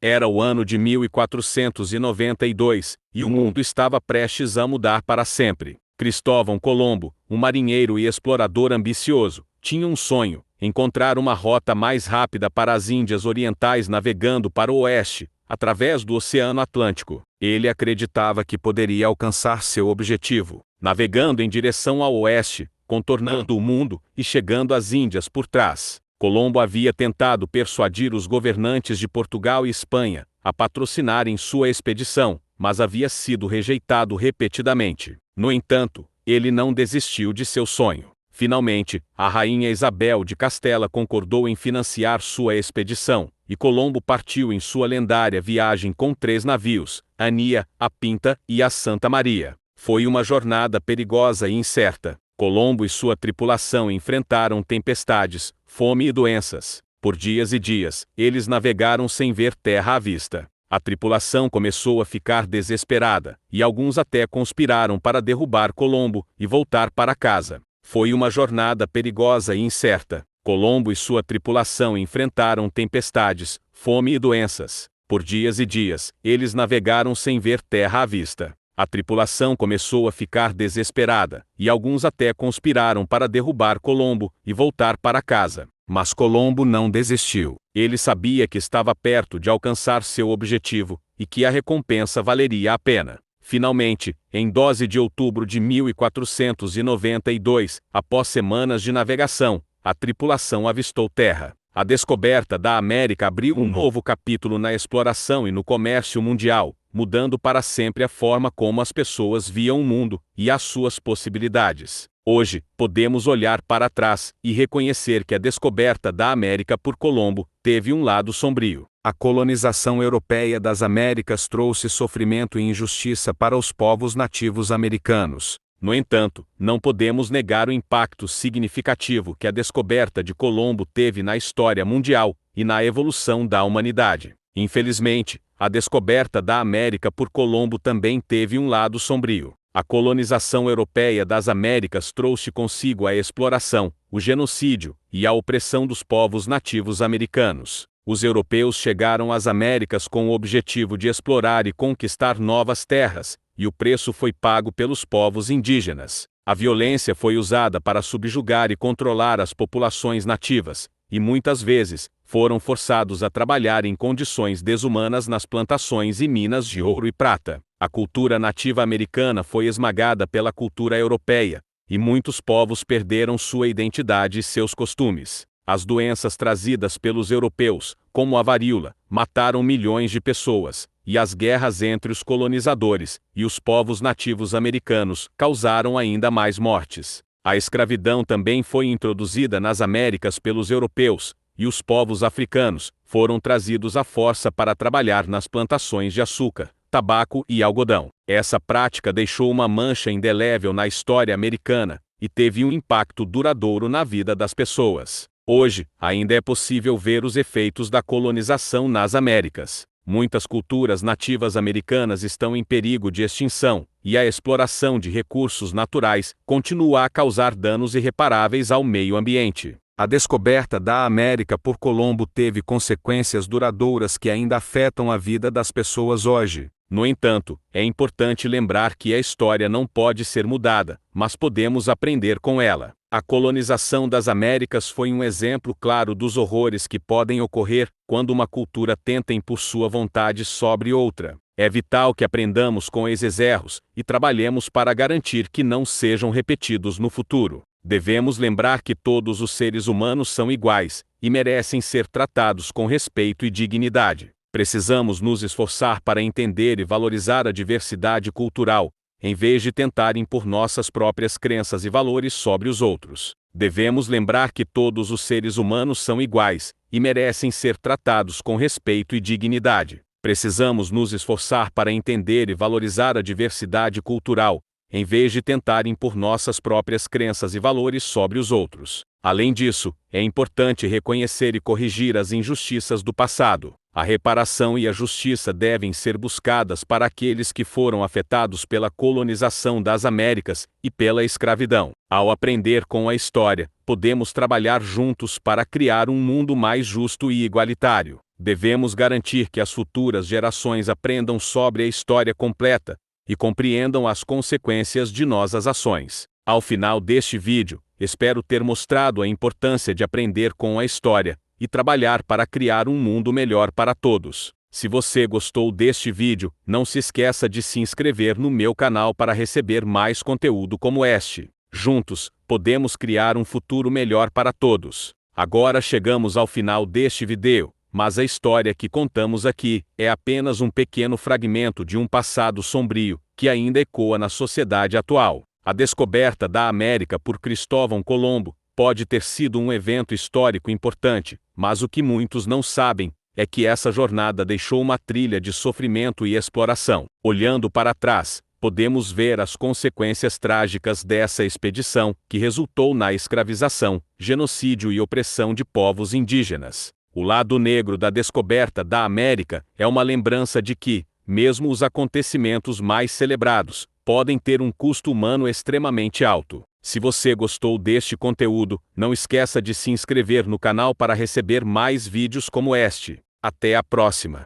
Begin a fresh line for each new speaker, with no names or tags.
Era o ano de 1492, e o mundo estava prestes a mudar para sempre. Cristóvão Colombo, um marinheiro e explorador ambicioso, tinha um sonho: encontrar uma rota mais rápida para as Índias Orientais navegando para o oeste, através do Oceano Atlântico. Ele acreditava que poderia alcançar seu objetivo, navegando em direção ao oeste, contornando o mundo e chegando às Índias por trás. Colombo havia tentado persuadir os governantes de Portugal e Espanha a patrocinarem sua expedição, mas havia sido rejeitado repetidamente. No entanto, ele não desistiu de seu sonho. Finalmente, a rainha Isabel de Castela concordou em financiar sua expedição, e Colombo partiu em sua lendária viagem com 3 navios, a Ania, a Pinta e a Santa Maria. Foi uma jornada perigosa e incerta. Colombo e sua tripulação enfrentaram tempestades, fome e doenças. Por dias e dias, eles navegaram sem ver terra à vista. A tripulação começou a ficar desesperada, e alguns até conspiraram para derrubar Colombo e voltar para casa. Foi uma jornada perigosa e incerta. Colombo e sua tripulação enfrentaram tempestades, fome e doenças. Por dias e dias, eles navegaram sem ver terra à vista. A tripulação começou a ficar desesperada, e alguns até conspiraram para derrubar Colombo e voltar para casa. Mas Colombo não desistiu. Ele sabia que estava perto de alcançar seu objetivo, e que a recompensa valeria a pena. Finalmente, em 12 de outubro de 1492, após semanas de navegação, a tripulação avistou terra. A descoberta da América abriu um novo capítulo na exploração e no comércio mundial, mudando para sempre a forma como as pessoas viam o mundo e as suas possibilidades. Hoje, podemos olhar para trás e reconhecer que a descoberta da América por Colombo teve um lado sombrio. A colonização europeia das Américas trouxe sofrimento e injustiça para os povos nativos americanos. No entanto, não podemos negar o impacto significativo que a descoberta de Colombo teve na história mundial e na evolução da humanidade. Infelizmente, a descoberta da América por Colombo também teve um lado sombrio. A colonização europeia das Américas trouxe consigo a exploração, o genocídio e a opressão dos povos nativos americanos. Os europeus chegaram às Américas com o objetivo de explorar e conquistar novas terras, e o preço foi pago pelos povos indígenas. A violência foi usada para subjugar e controlar as populações nativas, e muitas vezes, foram forçados a trabalhar em condições desumanas nas plantações e minas de ouro e prata. A cultura nativa americana foi esmagada pela cultura europeia, e muitos povos perderam sua identidade e seus costumes. As doenças trazidas pelos europeus, como a varíola, mataram milhões de pessoas, e as guerras entre os colonizadores e os povos nativos americanos causaram ainda mais mortes. A escravidão também foi introduzida nas Américas pelos europeus, e os povos africanos foram trazidos à força para trabalhar nas plantações de açúcar, tabaco e algodão. Essa prática deixou uma mancha indelével na história americana e teve um impacto duradouro na vida das pessoas. Hoje, ainda é possível ver os efeitos da colonização nas Américas. Muitas culturas nativas americanas estão em perigo de extinção, e a exploração de recursos naturais continua a causar danos irreparáveis ao meio ambiente. A descoberta da América por Colombo teve consequências duradouras que ainda afetam a vida das pessoas hoje. No entanto, é importante lembrar que a história não pode ser mudada, mas podemos aprender com ela. A colonização das Américas foi um exemplo claro dos horrores que podem ocorrer quando uma cultura tenta impor sua vontade sobre outra. É vital que aprendamos com esses erros e trabalhemos para garantir que não sejam repetidos no futuro. Devemos lembrar que todos os seres humanos são iguais e merecem ser tratados com respeito e dignidade. Precisamos nos esforçar para entender e valorizar a diversidade cultural, em vez de tentar impor nossas próprias crenças e valores sobre os outros. Devemos lembrar que todos os seres humanos são iguais e merecem ser tratados com respeito e dignidade. Precisamos nos esforçar para entender e valorizar a diversidade cultural, em vez de tentar impor nossas próprias crenças e valores sobre os outros. Além disso, é importante reconhecer e corrigir as injustiças do passado. A reparação e a justiça devem ser buscadas para aqueles que foram afetados pela colonização das Américas e pela escravidão. Ao aprender com a história, podemos trabalhar juntos para criar um mundo mais justo e igualitário. Devemos garantir que as futuras gerações aprendam sobre a história completa e compreendam as consequências de nossas ações. Ao final deste vídeo, espero ter mostrado a importância de aprender com a história e trabalhar para criar um mundo melhor para todos. Se você gostou deste vídeo, não se esqueça de se inscrever no meu canal para receber mais conteúdo como este. Juntos, podemos criar um futuro melhor para todos. Agora chegamos ao final deste vídeo, mas a história que contamos aqui é apenas um pequeno fragmento de um passado sombrio que ainda ecoa na sociedade atual. A descoberta da América por Cristóvão Colombo pode ter sido um evento histórico importante, mas o que muitos não sabem é que essa jornada deixou uma trilha de sofrimento e exploração. Olhando para trás, podemos ver as consequências trágicas dessa expedição, que resultou na escravização, genocídio e opressão de povos indígenas. O lado negro da descoberta da América é uma lembrança de que, mesmo os acontecimentos mais celebrados, podem ter um custo humano extremamente alto. Se você gostou deste conteúdo, não esqueça de se inscrever no canal para receber mais vídeos como este. Até a próxima!